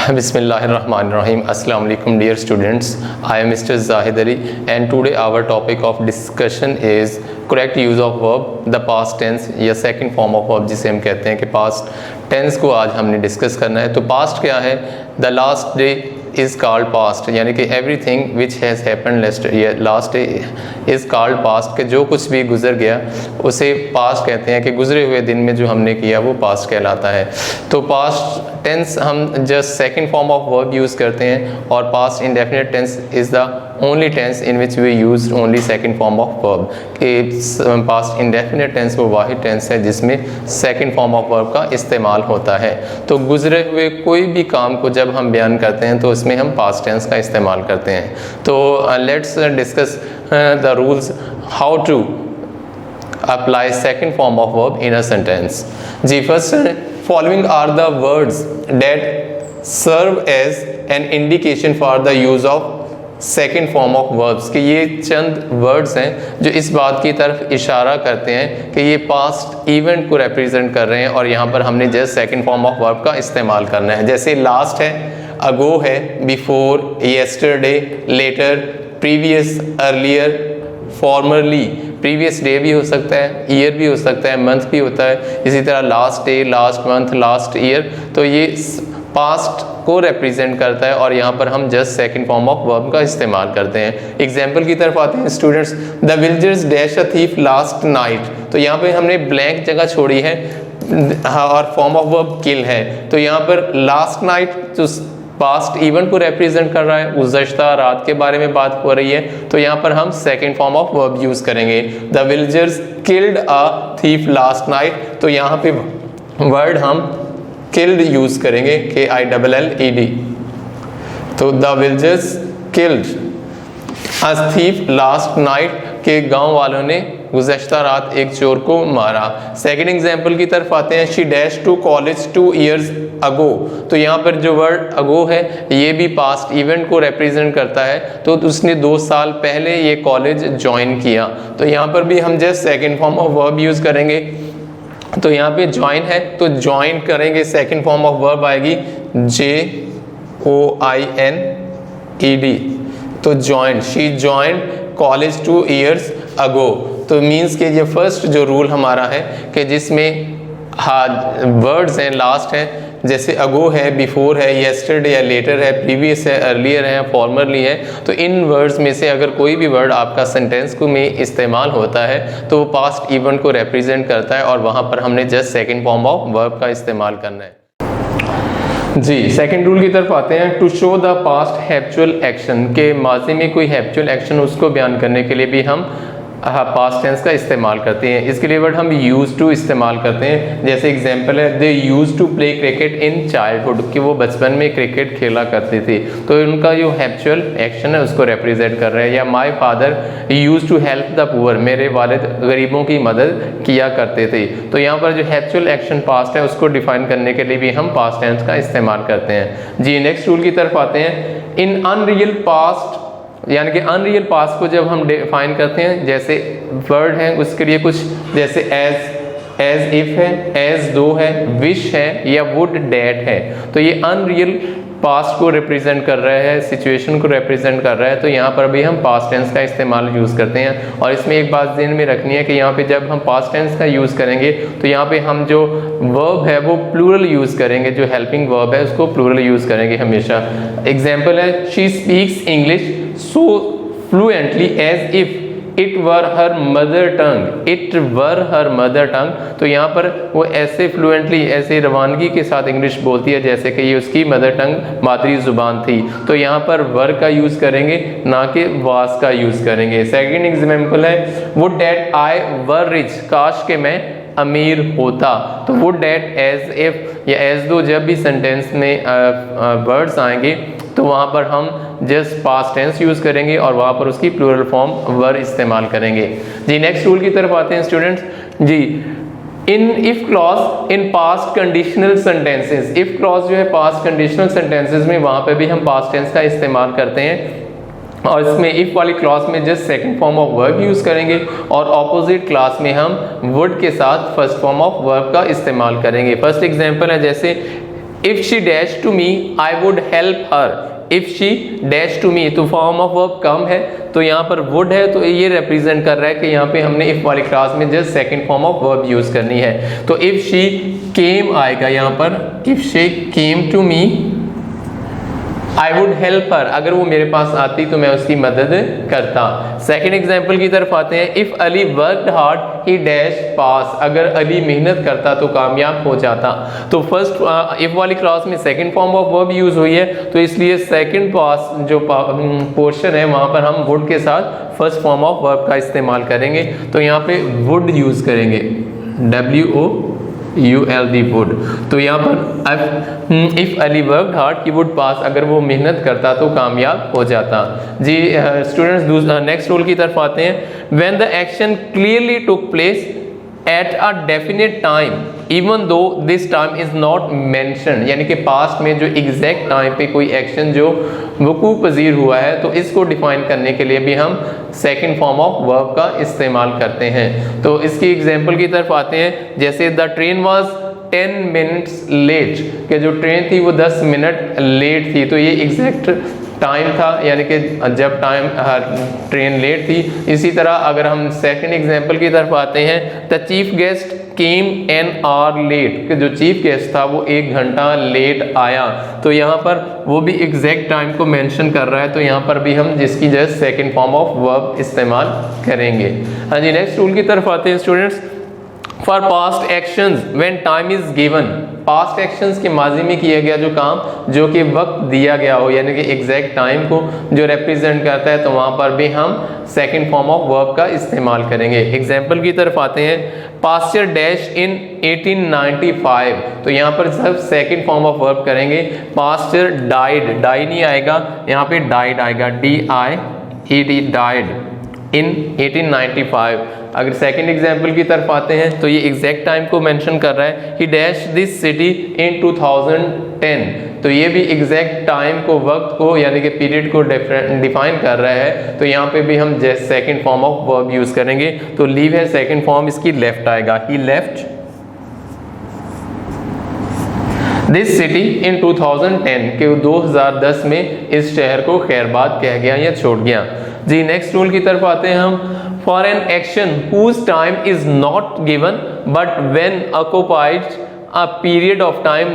Bismillahirrahmanirrahim. Assalamu alaikum dear students. I am Mr. Zahid Ali and today our topic of discussion is correct use of verb, the past tense या second form of verb जिसे हम कहते हैं कि past tense को आज हमने discuss करना है। तो past क्या है? The last day is called past, यानी कि everything which has happened last day is called past, कि जो कुछ भी गुजर गया उसे past कहते हैं, कि गुजरे हुए दिन में जो हमने किया वो past कहलाता है। तो past टेंस हम just second form of verb use करते हैं और past indefinite tense is the only tense in which we use only second form of verb. कि पास्ट इंडेफिनिट टेंस वो वाहिद टेंस है जिसमें सेकेंड फॉर्म ऑफ वर्ब का इस्तेमाल होता है। तो गुजरे हुए कोई भी काम को जब हम बयान करते हैं तो उसमें हम पास्ट टेंस का इस्तेमाल करते हैं। तो let's discuss the rules how to apply second form of verb in a sentence. जी, first following are the words that serve as an indication for the use of second form of verbs, कि ये चंद words हैं जो इस बात की तरफ इशारा करते हैं कि ये पास्ट इवेंट को रिप्रेजेंट कर रहे हैं और यहाँ पर हमने just second form of verb का इस्तेमाल करना है। जैसे लास्ट है, अगो है, before, yesterday, later, previous, earlier, formerly, previous day भी हो सकता है, ईयर भी हो सकता है, मंथ भी होता है, इसी तरह last day, last month, last year. तो ये पास्ट को रिप्रेजेंट करता है और यहाँ पर हम just second form of verb का इस्तेमाल करते हैं। एग्जाम्पल की तरफ आते हैं students. The villagers dash a thief last night, तो यहाँ पे हमने ब्लैंक जगह छोड़ी है और फॉर्म ऑफ वर्ब किल है। तो यहाँ पर लास्ट नाइट जो पास्ट इवेंट को रिप्रेजेंट कर रहा है, गुज़श्ता रात के बारे में बात हो रही है, तो यहाँ पर हम second form of verb use करेंगे। The villagers killed a thief last night, तो यहाँ पे वर्ड हम किल्ड यूज़ करेंगे, KILLED। तो the villagers killed a thief last night, के गांव वालों ने गुज़श्ता रात एक चोर को मारा। सेकेंड एग्जाम्पल की तरफ आते हैं। She dash to college 2 years ago, तो यहाँ पर जो वर्ड अगो है ये भी पास्ट इवेंट को रिप्रेजेंट करता है। तो उसने 2 साल पहले ये कॉलेज ज्वाइन किया, तो यहाँ पर भी हम just second form of verb use करेंगे। तो यहाँ पे ज्वाइन है तो ज्वाइन करेंगे, सेकेंड फॉर्म ऑफ वर्ब आएगी JOINED। तो join, she join college 2 years ago. तो मीन्स के ये फर्स्ट जो रूल हमारा है कि जिसमें वर्ड्स हैं, लास्ट हैं, जैसे अगो है, बिफोर है, येस्टरडे है, लेटर है, प्रीवियस है, अर्लियर है, फॉर्मरली है, तो इन वर्ड्स में से अगर कोई भी वर्ड आपका सेंटेंस को में इस्तेमाल होता है तो वो पास्ट इवेंट को रिप्रेजेंट करता है और वहाँ पर हमने just second form of verb का इस्तेमाल करना है। जी, सेकंड रूल की तरफ आते हैं। To show the past habitual action, के माजी में कोई हैप्चुअल एक्शन उसको बयान करने के लिए भी हम पास्ट टेंस का इस्तेमाल करते हैं। इसके लिए वर्ड हम यूज टू इस्तेमाल करते हैं। जैसे एग्जांपल है, they used to play cricket in childhood, कि वो बचपन में क्रिकेट खेला करते थे, तो उनका जो हैप्चुअल एक्शन है उसको रिप्रेजेंट कर रहे हैं। या my father use to help the poor, मेरे वालिद गरीबों की मदद किया करते थे। तो यहाँ पर जो हैप्चुअल एक्शन पास्ट है उसको डिफाइन करने के लिए भी हम पास्ट टेंस का इस्तेमाल करते हैं। जी, नेक्स्ट रूल की तरफ आते हैं। इन अनरियल पास्ट, यानी कि अनरियल पास्ट को जब हम डिफाइन करते हैं, जैसे वर्ड है उसके लिए कुछ जैसे एज इफ है, एज दो है, विश है या वुड डैट है, तो ये अनरियल पास्ट को रिप्रेजेंट कर रहा है, सिचुएशन को रिप्रेजेंट कर रहा है। तो यहाँ पर भी हम पास्ट टेंस का इस्तेमाल यूज़ करते हैं। और इसमें एक बात ध्यान में रखनी है कि यहाँ पे जब हम पास्ट टेंस का यूज़ करेंगे तो यहाँ पे हम जो वर्ब है वो प्लूरल यूज़ करेंगे, जो हेल्पिंग वर्ब है उसको प्लूरल यूज़ करेंगे हमेशा। एग्जाम्पल है, she speaks English so fluently as if it were her mother tongue, it were her mother tongue, तो यहाँ पर वो ऐसे फ्लुएंटली, ऐसे रवानगी के साथ इंग्लिश बोलती है जैसे कि ये उसकी मदर टंग, मादरी जुबान थी। तो यहाँ पर वर का यूज़ करेंगे, ना कि वास का यूज़ करेंगे। सेकंड एग्जाम्पल है, would that I were rich, काश के मैं अमीर होता, तो वुड डैट एज इफ या एज दो जब भी सेंटेंस में वर्ड्स आएंगे तो वहाँ पर हम जस्ट पास्ट टेंस यूज़ करेंगे और वहाँ पर उसकी प्लूरल फॉर्म वर इस्तेमाल करेंगे। जी, नेक्स्ट रूल की तरफ आते हैं स्टूडेंट्स। जी, in if clause in past conditional sentences, if clause जो है पास्ट कंडीशनल सेंटेंसेस में, वहाँ पे भी हम पास्ट टेंस का इस्तेमाल करते हैं। और इसमें इफ वाली क्लॉज में just second form of verb use करेंगे और ऑपोजिट क्लास में हम वुड के साथ फर्स्ट फॉर्म ऑफ वर्ब का इस्तेमाल करेंगे। फर्स्ट एग्जांपल है, जैसे if she dash to me I would help her. If she dash to me, तो फॉर्म ऑफ वर्ब कम है, तो यहाँ पर वुड है, तो ये रिप्रेजेंट कर रहा है कि यहाँ पे हमने इफ वाली क्लास में just second form of verb use करनी है। तो इफ शी केम आएगा यहाँ पर, if she came to me I would help her, अगर वो मेरे पास आती तो मैं उसकी मदद करता। सेकंड एग्जाम्पल की तरफ आते हैं, if Ali worked hard he dash pass, अगर अली मेहनत करता तो कामयाब हो जाता। तो फर्स्ट इफ वाली क्लास में second form of verb use हुई है, तो इसलिए सेकंड पास जो पोर्शन है वहां पर हम वुड के साथ फर्स्ट फॉर्म ऑफ वर्ब का इस्तेमाल करेंगे। तो यहाँ पे वुड यूज करेंगे, WOULD वुड। तो यहाँ पर if Ali worked hard he would पास, अगर वो मेहनत करता तो कामयाब हो जाता। जी स्टूडेंट्स, नेक्स्ट रूल की तरफ आते हैं। When the action clearly took place at a definite time even though this time is not mention, यानी कि पास्ट में जो एग्जैक्ट टाइम पे कोई एक्शन जो वकू पजीर हुआ है, तो इसको डिफाइन करने के लिए भी हम सेकंड फॉर्म ऑफ वर्ब का इस्तेमाल करते हैं। तो इसकी एग्जांपल की तरफ आते हैं, जैसे the train was 10 minutes late, कि जो ट्रेन थी वो 10 मिनट लेट थी, तो ये एग्जैक्ट टाइम था, यानी कि जब टाइम ट्रेन लेट थी। इसी तरह अगर हम सेकंड एग्जांपल की तरफ आते हैं, the chief guest came an hour late, कि जो चीफ गेस्ट था वो 1 घंटा लेट आया, तो यहाँ पर वो भी एग्जैक्ट टाइम को मेंशन कर रहा है, तो यहाँ पर भी हम जिसकी just second form of verb इस्तेमाल करेंगे। हाँ जी, नेक्स्ट रूल की तरफ आते हैं students. For past actions when time is given, past actions के माजी में किया गया जो काम जो कि वक्त दिया गया हो, यानी कि एग्जैक्ट टाइम को जो रिप्रेजेंट करता है, तो वहां पर भी हम सेकंड फॉर्म ऑफ वर्ब का इस्तेमाल करेंगे। एग्जाम्पल की तरफ आते हैं, पास्चर डैश इन 1895, तो यहाँ पर सब सेकंड फॉर्म ऑफ वर्ब करेंगे। पास्चर डाइड, डाई नहीं आएगा, यहाँ पे डाइड आएगा, DIED डाइड इन 1895। अगर सेकंड एग्जाम्पल की तरफ आते हैं, तो ये एग्जैक्ट टाइम को मेंशन कर रहा है, ही डैश दिस सिटी इन 2010, तो ये भी एग्जैक्ट टाइम को, वक्त को, यानी कि पीरियड को डिफाइन कर रहा है, तो यहाँ पे भी हम just second form of verb use करेंगे। तो लीव है सेकंड फॉर्म, इसकी लेफ्ट आएगा, ही लेफ्ट दिस सिटी इन 2010, के 2010 में इस शहर को खैरबाद कह गया या छोड़ गया। जी नेक्स्ट रूल की तरफ आते हैं हम। For an action whose time is not given but when occupied a period of time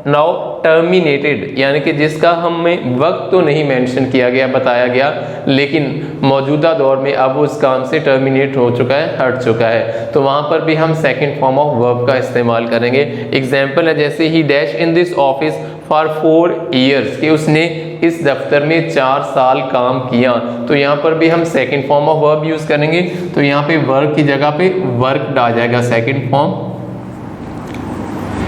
now terminated, यानी कि जिसका हमें वक्त तो नहीं मेंशन किया गया, बताया गया, लेकिन मौजूदा दौर में अब उस काम से टर्मिनेट हो चुका है, हट चुका है, तो वहां पर भी हम सेकंड फॉर्म ऑफ वर्ब का इस्तेमाल करेंगे। एग्जाम्पल है, जैसे ही dash in this office for 4 years, कि उसने इस दफ्तर में 4 साल काम किया, तो यहाँ पर भी हम second form of verb use करेंगे। तो यहाँ पे वर्क की जगह पे वर्क आ जाएगा second form.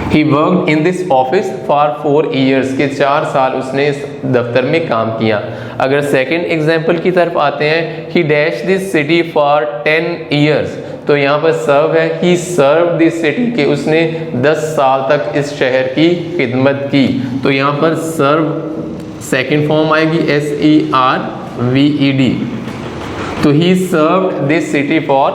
He worked in this office for 4 years, के 4 साल उसने इस दफ्तर में काम किया। अगर सेकंड एग्जाम्पल की तरफ आते हैं, he dashed this city for 10 years, तो यहाँ पर सर्व है, he served this city, के उसने 10 साल तक इस शहर की खिदमत की, तो यहाँ पर सर्व सेकंड फॉर्म आएगी SERVED, तो he served this city for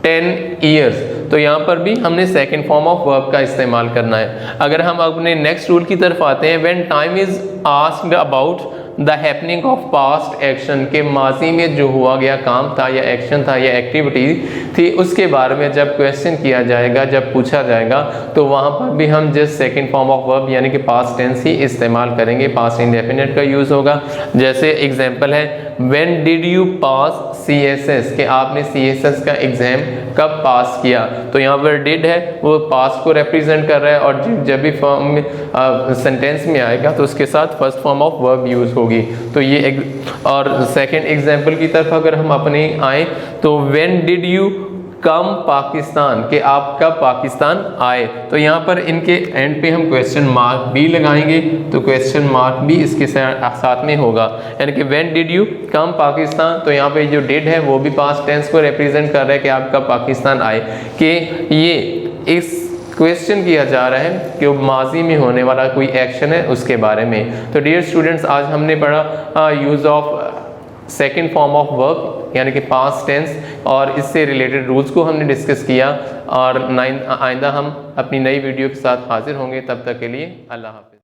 10 years, तो यहाँ पर भी हमने सेकंड फॉर्म ऑफ वर्ब का इस्तेमाल करना है। अगर हम अपने नेक्स्ट रूल की तरफ आते हैं, when time is asked about the happening of past action, के माजी में जो हुआ गया काम था या एक्शन था या एक्टिविटी थी, उसके बारे में जब क्वेश्चन किया जाएगा, जब पूछा जाएगा, तो वहाँ पर भी हम just second form of verb यानी कि पास्ट टेंस ही इस्तेमाल करेंगे, पास्ट इंडेफिनिट का यूज़ होगा। जैसे एग्जाम्पल है, when did you pass CSS, के आपने CSS का एग्जाम कब पास किया, तो यहाँ पर डिड है, वो पास्ट को रिप्रेजेंट कर रहा है, और जब भी फॉर्म में सेंटेंस में आएगा तो उसके साथ first form of verb use होगी। तो ये और सेकंड एग्जाम्पल की तरफ अगर हम अपने आए, तो when did you come Pakistan, के आप कब पाकिस्तान आए, तो यहाँ पर इनके एंड पे हम क्वेश्चन मार्क भी लगाएंगे, तो क्वेश्चन मार्क भी इसके साथ में होगा, यानी कि when did you come Pakistan, तो यहाँ पे जो डिड है वो भी पास्ट टेंस को रिप्रेजेंट कर रहा है कि आप कब पाकिस्तान आए, कि ये इस क्वेश्चन किया जा रहा है कि माजी में होने वाला कोई एक्शन है उसके बारे में। तो डियर स्टूडेंट्स, आज हमने पढ़ा use of second form of verb यानी कि पास्ट टेंस और इससे रिलेटेड रूल्स को हमने डिस्कस किया। और आइंदा हम अपनी नई वीडियो के साथ हाजिर होंगे। तब तक के लिए अल्लाह हाफ़िज़।